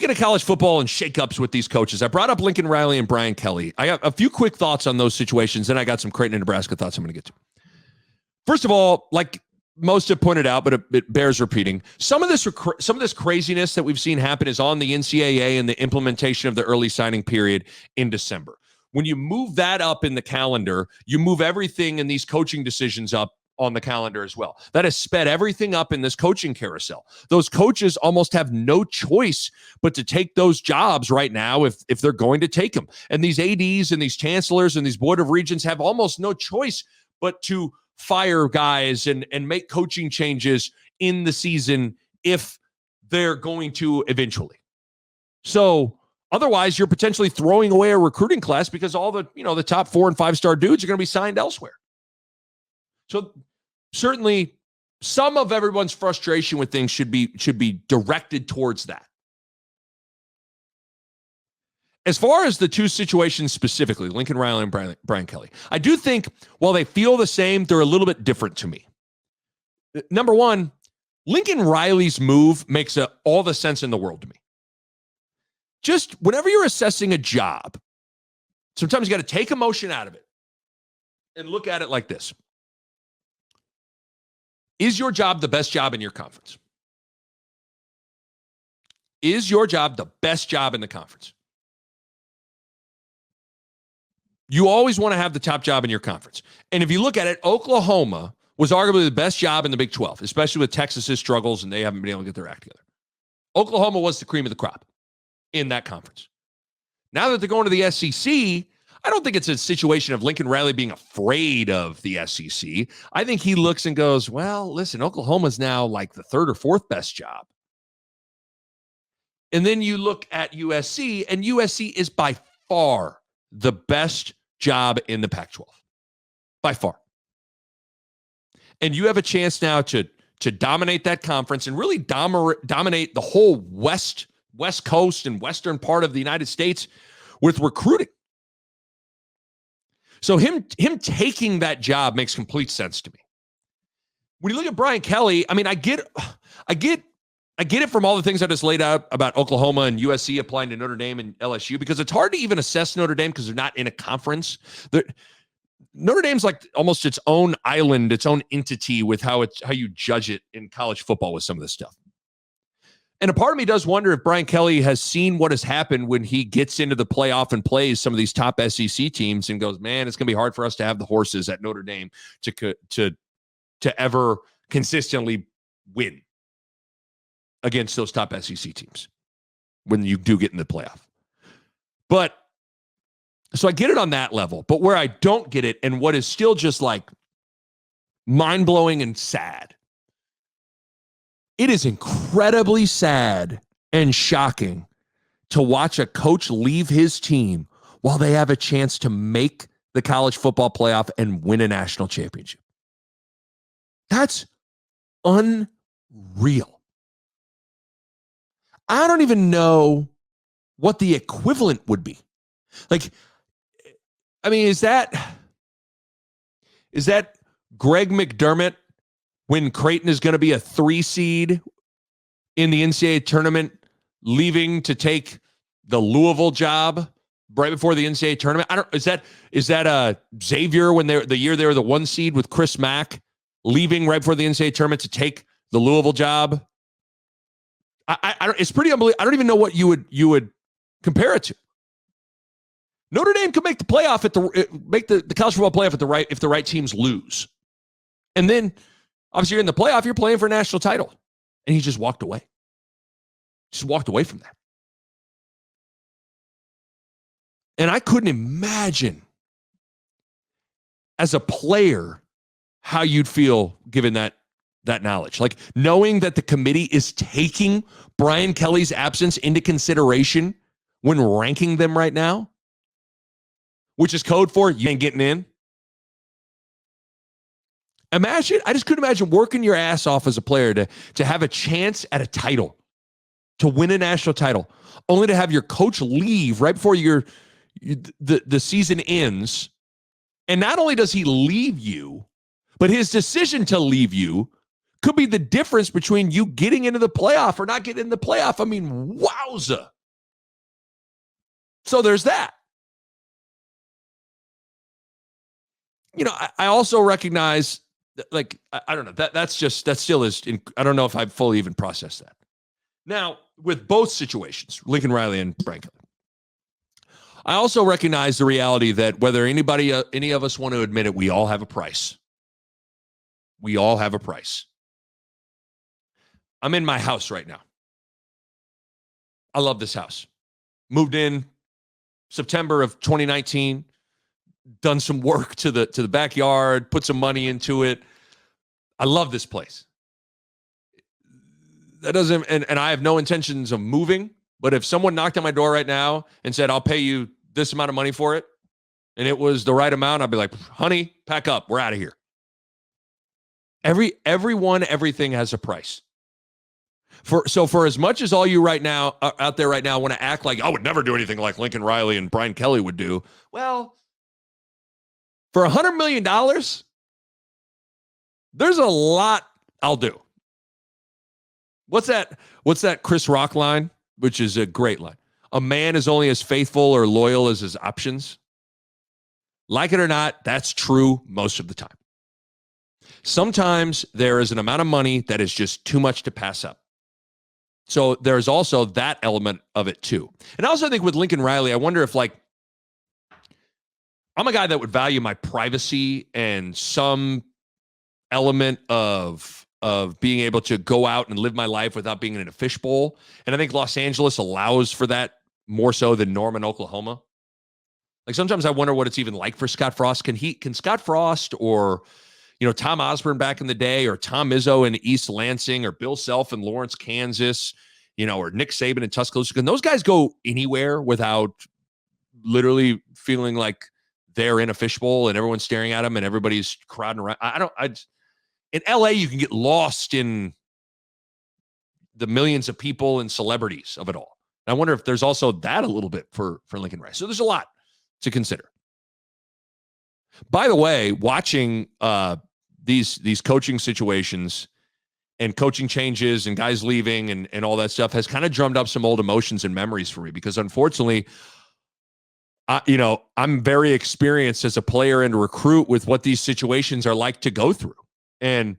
looking at college football and shakeups with these coaches, I brought up Lincoln Riley and Brian Kelly. I got a few quick thoughts on those situations, then I got some Creighton and Nebraska thoughts I'm going to get to. First of all, like most have pointed out, but it bears repeating, some of this craziness that we've seen happen is on the NCAA and the implementation of the early signing period in December. When you move that up in the calendar, you move everything in these coaching decisions up on the calendar as well. That has sped everything up in this coaching carousel. Those coaches almost have no choice but to take those jobs right now if they're going to take them. And these ADs and these chancellors and these board of regents have almost no choice but to fire guys and make coaching changes in the season if they're going to eventually. So otherwise, you're potentially throwing away a recruiting class because all the top 4 and 5-star dudes are going to be signed elsewhere. So certainly some of everyone's frustration with things should be directed towards that. As far as the two situations specifically, Lincoln Riley and Brian Kelly, I do think while they feel the same, they're a little bit different to me. Number one, Lincoln Riley's move makes all the sense in the world to me. Just whenever you're assessing a job, sometimes you got to take emotion out of it and look at it like this. Is your job the best job in your conference? Is your job the best job in the conference? You always want to have the top job in your conference. And if you look at it, Oklahoma was arguably the best job in the Big 12, especially with Texas's struggles and they haven't been able to get their act together. Oklahoma was the cream of the crop in that conference. Now that they're going to the SEC, I don't think it's a situation of Lincoln Riley being afraid of the SEC. I think he looks and goes, well, listen, Oklahoma's now like the 3rd or 4th best job. And then you look at USC, and USC is by far the best job in the Pac-12. By far. And you have a chance now to dominate that conference and really dominate the whole West Coast and western part of the United States with recruiting. So him taking that job makes complete sense to me. When you look at Brian Kelly, I mean, I get it from all the things I just laid out about Oklahoma and USC applying to Notre Dame and LSU, because it's hard to even assess Notre Dame because they're not in a conference. Notre Dame's like almost its own island, its own entity with how you judge it in college football with some of this stuff. And a part of me does wonder if Brian Kelly has seen what has happened when he gets into the playoff and plays some of these top SEC teams and goes, man, it's going to be hard for us to have the horses at Notre Dame to ever consistently win against those top SEC teams when you do get in the playoff. But so I get it on that level, but where I don't get it and what is still just like mind-blowing and sad, it is incredibly sad and shocking to watch a coach leave his team while they have a chance to make the college football playoff and win a national championship. That's unreal. I don't even know what the equivalent would be. Like, I mean, is that Greg McDermott when Creighton is going to be a 3 seed in the NCAA tournament, leaving to take the Louisville job right before the NCAA tournament? Is that Xavier when the year they were the 1 seed with Chris Mack, leaving right before the NCAA tournament to take the Louisville job? It's pretty unbelievable. I don't even know what you would compare it to. Notre Dame could make the playoff make the college football playoff if the right teams lose. And then obviously you're in the playoff, you're playing for a national title. And he just walked away. Just walked away from that. And I couldn't imagine as a player how you'd feel given that knowledge. Like knowing that the committee is taking Brian Kelly's absence into consideration when ranking them right now, which is code for you ain't getting in. Imagine, I just couldn't imagine working your ass off as a player to have a chance at a title, to win a national title, only to have your coach leave right before the season ends. And not only does he leave you, but his decision to leave you could be the difference between you getting into the playoff or not getting in the playoff. I mean, wowza. So there's that. I also recognize that, like, I don't know, that still is, I don't know if I've fully even processed that. Now, with both situations, Lincoln Riley and Brian Kelly, I also recognize the reality that whether any of us want to admit it, we all have a price. We all have a price. I'm in my house right now. I love this house. Moved in September of 2019, done some work to the backyard, put some money into it. I love this place. That doesn't, and I have no intentions of moving, but if someone knocked on my door right now and said, I'll pay you this amount of money for it, and it was the right amount, I'd be like, honey, pack up. We're out of here. Everything has a price. For as much as all you right now out there right now want to act like I would never do anything like Lincoln Riley and Brian Kelly would do, well, for $100 million, there's a lot I'll do. What's that Chris Rock line, which is a great line? A man is only as faithful or loyal as his options. Like it or not, that's true most of the time. Sometimes there is an amount of money that is just too much to pass up. So there's also that element of it too. And I also think with Lincoln Riley, I wonder if, like, I'm a guy that would value my privacy and some element of being able to go out and live my life without being in a fishbowl. And I think Los Angeles allows for that more so than Norman, Oklahoma. Like, sometimes I wonder what it's even like for Scott Frost. Can Scott Frost or, Tom Osborne back in the day, or Tom Izzo in East Lansing, or Bill Self in Lawrence, Kansas, or Nick Saban in Tuscaloosa, can those guys go anywhere without literally feeling like they're in a fishbowl and everyone's staring at them and everybody's crowding around? In LA, you can get lost in the millions of people and celebrities of it all. And I wonder if there's also that a little bit for Lincoln Riley. So there's a lot to consider. By the way, watching these coaching situations and coaching changes and guys leaving and all that stuff has kind of drummed up some old emotions and memories for me, because unfortunately, I'm very experienced as a player and a recruit with what these situations are like to go through. And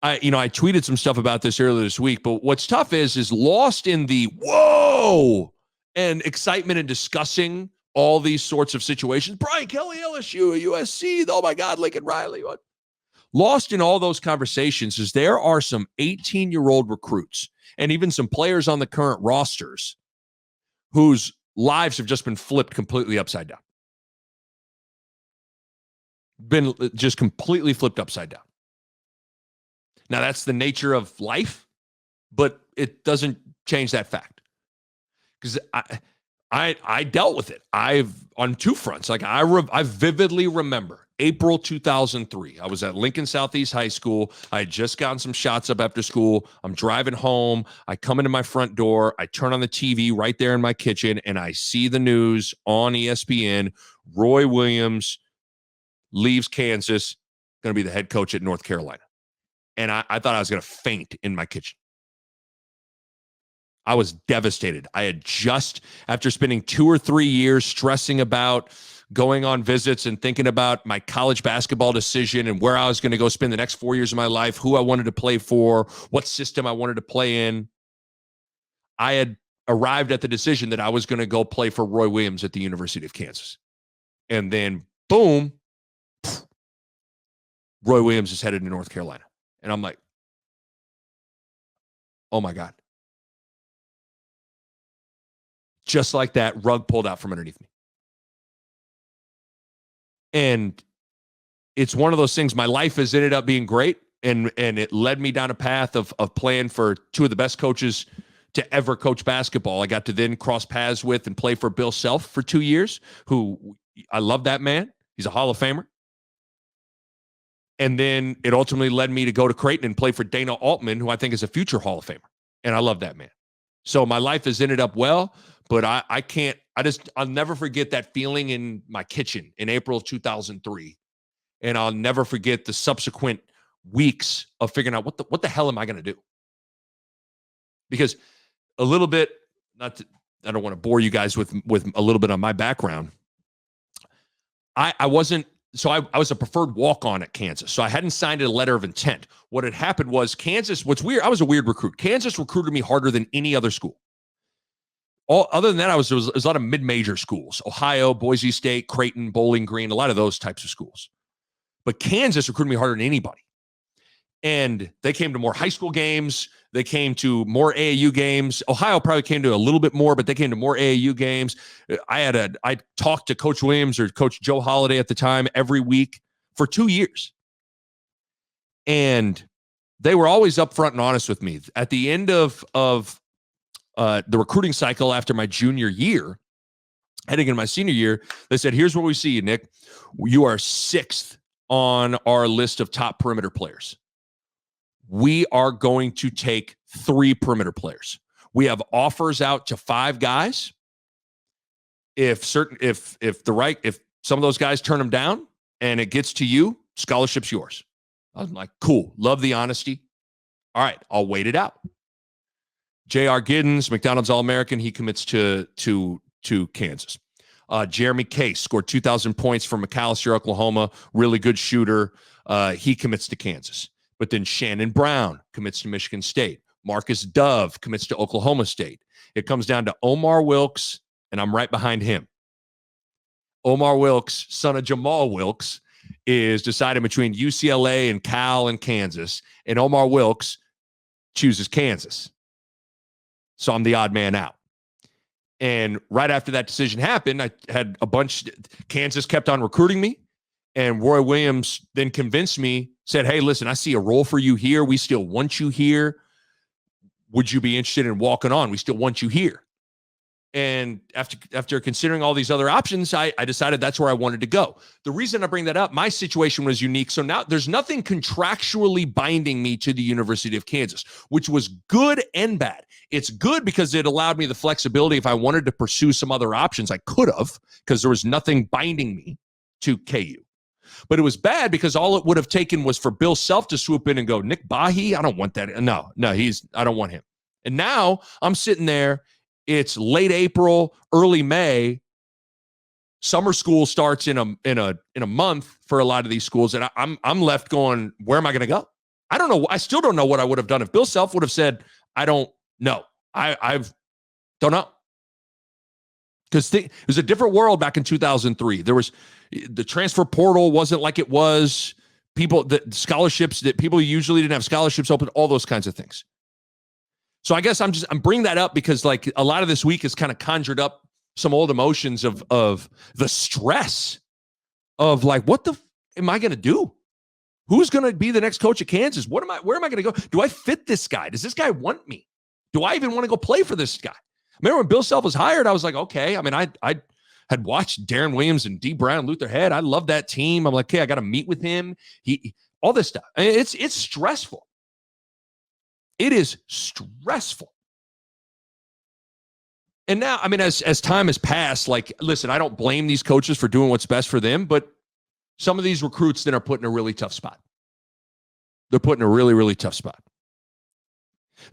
I tweeted some stuff about this earlier this week, but what's tough is lost in the whoa and excitement and discussing all these sorts of situations. Brian Kelly, LSU, USC, oh my God, Lincoln Riley. What? Lost in all those conversations is there are some 18-year-old recruits and even some players on the current rosters whose lives have just been flipped completely upside down. Been just completely flipped upside down. Now, that's the nature of life, but it doesn't change that fact. Because I dealt with it. I've on two fronts. Like I vividly remember April 2003. I was at Lincoln Southeast High School. I had just gotten some shots up after school. I'm driving home. I come into my front door. I turn on the TV right there in my kitchen, and I see the news on ESPN. Roy Williams leaves Kansas, going to be the head coach at North Carolina. And I thought I was going to faint in my kitchen. I was devastated. I had just, after spending 2 or 3 years stressing about going on visits and thinking about my college basketball decision and where I was going to go spend the next 4 years of my life, who I wanted to play for, what system I wanted to play in, I had arrived at the decision that I was going to go play for Roy Williams at the University of Kansas. And then, boom, Roy Williams is headed to North Carolina. And I'm like, oh my God. Just like that, rug pulled out from underneath me. And it's one of those things. My life has ended up being great, and it led me down a path of playing for two of the best coaches to ever coach basketball. I got to then cross paths with and play for Bill Self for 2 years, who I love that man. He's a Hall of Famer. And then it ultimately led me to go to Creighton and play for Dana Altman, who I think is a future Hall of Famer. And I love that man. So my life has ended up well, but I'll never forget that feeling in my kitchen in April of 2003. And I'll never forget the subsequent weeks of figuring out what the hell am I going to do? Because a little bit, not to I don't want to bore you guys with a little bit on my background. I wasn't, so I was a preferred walk-on at Kansas. So I hadn't signed a letter of intent. What had happened was Kansas, what's weird, I was a weird recruit. Kansas recruited me harder than any other school. Other than that, there was a lot of mid-major schools, Ohio, Boise State, Creighton, Bowling Green, a lot of those types of schools. But Kansas recruited me harder than anybody. And they came to more high school games. They came to more AAU games. Ohio probably came to a little bit more, but they came to more AAU games. I talked to Coach Williams or Coach Joe Holiday at the time every week for 2 years. And they were always upfront and honest with me. At the end of the recruiting cycle after my junior year, heading into my senior year, they said, here's what we see you, Nick. You are 6th on our list of top perimeter players. We are going to take 3 perimeter players. We have offers out to 5 guys. If some of those guys turn them down and it gets to you, scholarship's yours. I was like, cool. Love the honesty. All right, I'll wait it out. J.R. Giddens, McDonald's All-American, he commits to Kansas. Jeremy Case scored 2,000 points from McAllister, Oklahoma. Really good shooter. He commits to Kansas. But then Shannon Brown commits to Michigan State. Marcus Dove commits to Oklahoma State. It comes down to Omar Wilkes, and I'm right behind him. Omar Wilkes, son of Jamal Wilkes, is deciding between UCLA and Cal and Kansas, and Omar Wilkes chooses Kansas. So I'm the odd man out. And right after that decision happened, I had Kansas kept on recruiting me, and Roy Williams then convinced me, said, hey, listen, I see a role for you here. We still want you here. Would you be interested in walking on? We still want you here. And after considering all these other options, I decided that's where I wanted to go. The reason I bring that up, my situation was unique. So now there's nothing contractually binding me to the University of Kansas, which was good and bad. It's good because it allowed me the flexibility. If I wanted to pursue some other options, I could have, because there was nothing binding me to KU. But it was bad because all it would have taken was for Bill Self to swoop in and go, Nick Bahe, I don't want that. No, I don't want him. And now I'm sitting there. It's late April, early May. Summer school starts in a month for a lot of these schools, and I'm left going, where am I going to go? I don't know. I still don't know what I would have done if Bill Self would have said, I don't know. I don't know. Because it was a different world back in 2003. There was the transfer portal wasn't like it was. Scholarships that people usually didn't have scholarships open, all those kinds of things. So I guess I'm bringing that up because like a lot of this week has kind of conjured up some old emotions of the stress of like, what am I going to do? Who's going to be the next coach at Kansas? Where am I going to go? Do I fit this guy? Does this guy want me? Do I even want to go play for this guy? Remember when Bill Self was hired, I was like, okay. I mean, I had watched Darren Williams and D. Brown, Luther Head. I love that team. I'm like, okay, I got to meet with him. All this stuff. I mean, it's stressful. It is stressful. And now, I mean, as time has passed, like, listen, I don't blame these coaches for doing what's best for them, but some of these recruits then are put in a really tough spot. They're put in a really, really tough spot.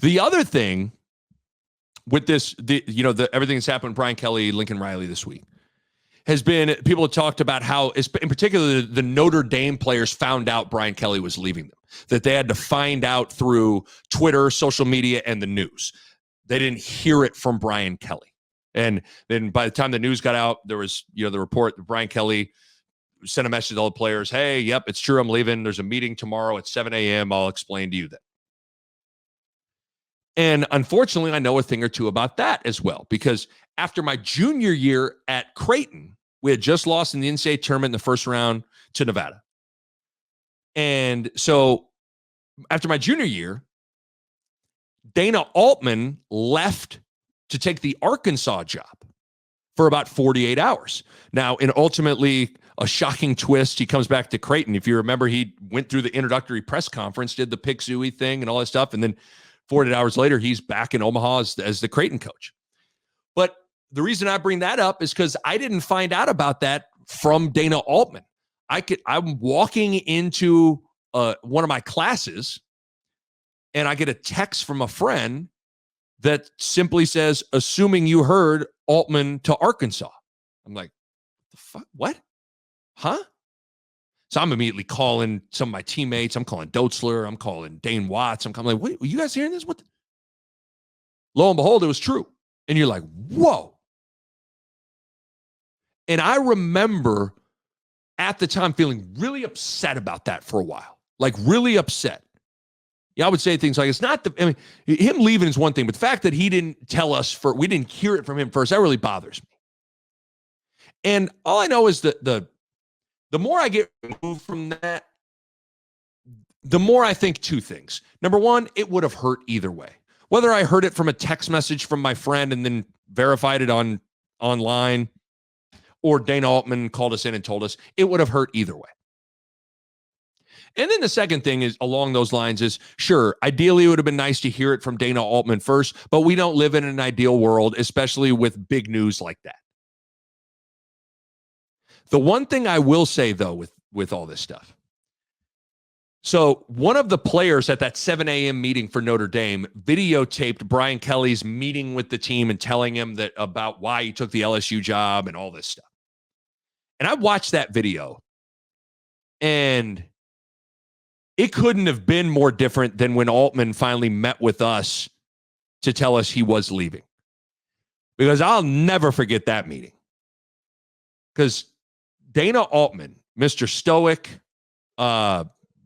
The other thing with this, everything that's happened with Brian Kelly, Lincoln Riley this week, has been, people have talked about how, in particular, the Notre Dame players found out Brian Kelly was leaving them, that they had to find out through Twitter, social media, and the news. They didn't hear it from Brian Kelly. And then by the time the news got out, there was, the report that Brian Kelly sent a message to all the players, hey, yep, it's true, I'm leaving. There's a meeting tomorrow at 7 a.m. I'll explain to you that. And unfortunately, I know a thing or two about that as well, because after my junior year at Creighton, we had just lost in the NCAA tournament in the first round to Nevada. And so after my junior year, Dana Altman left to take the Arkansas job for about 48 hours. Now, in ultimately a shocking twist, he comes back to Creighton. If you remember, he went through the introductory press conference, did the Pick Zooey thing and all that stuff, and then 48 hours later, he's back in Omaha as the Creighton coach. But the reason I bring that up is because I didn't find out about that from Dana Altman. I'm walking into one of my classes, and I get a text from a friend that simply says, assuming you heard Altman to Arkansas. I'm like, the fuck? What? Huh? So I'm immediately calling some of my teammates. I'm calling Dotzler. I'm calling Dane Watts. I'm like, wait, were you guys hearing this? What? Lo and behold, it was true. And you're like, whoa. And I remember at the time feeling really upset about that for a while, like really upset. Yeah, I would say things like, it's not him leaving is one thing, but the fact that he didn't tell us we didn't hear it from him first, that really bothers me. And all I know is that the more I get removed from that, the more I think two things. Number one, it would have hurt either way. Whether I heard it from a text message from my friend and then verified it online, or Dana Altman called us in and told us, it would have hurt either way. And then the second thing is along those lines is, sure, ideally it would have been nice to hear it from Dana Altman first, but we don't live in an ideal world, especially with big news like that. The one thing I will say, though, with all this stuff, so one of the players at that 7 a.m. meeting for Notre Dame videotaped Brian Kelly's meeting with the team and telling him that about why he took the LSU job and all this stuff. And I watched that video, and it couldn't have been more different than when Altman finally met with us to tell us he was leaving. Because I'll never forget that meeting. Because Dana Altman, Mr. Stoic,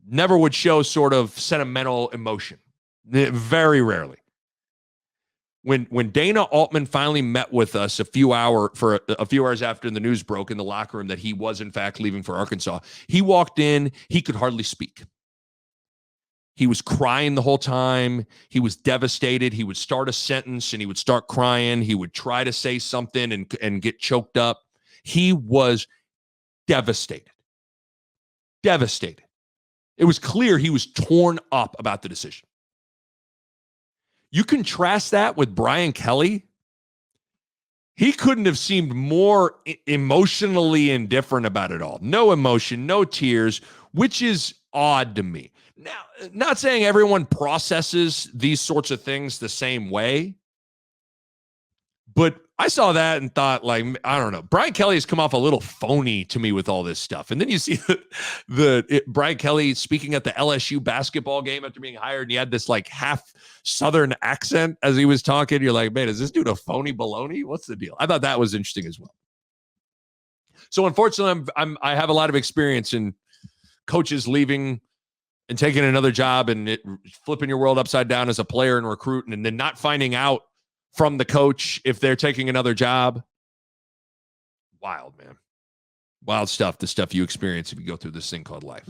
never would show sort of sentimental emotion. Very rarely. When Dana Altman finally met with us a few hours after the news broke in the locker room that he was in fact leaving for Arkansas, he walked in, he could hardly speak. He was crying the whole time. He was devastated. He would start a sentence and he would start crying. He would try to say something and get choked up. He was devastated. Devastated. It was clear he was torn up about the decision. You contrast that with Brian Kelly. He couldn't have seemed more emotionally indifferent about it all. No emotion, no tears, which is odd to me. Now, not saying everyone processes these sorts of things the same way, but I saw that and thought, like, I don't know. Brian Kelly has come off a little phony to me with all this stuff. And then you see Brian Kelly speaking at the LSU basketball game after being hired, and he had this like half Southern accent as he was talking. You're like, man, is this dude a phony baloney? What's the deal? I thought that was interesting as well. So unfortunately, I have a lot of experience in coaches leaving and taking another job and flipping your world upside down as a player and recruiting, and then not finding out from the coach if they're taking another job. Wild, man. Wild stuff, the stuff you experience if you go through this thing called life.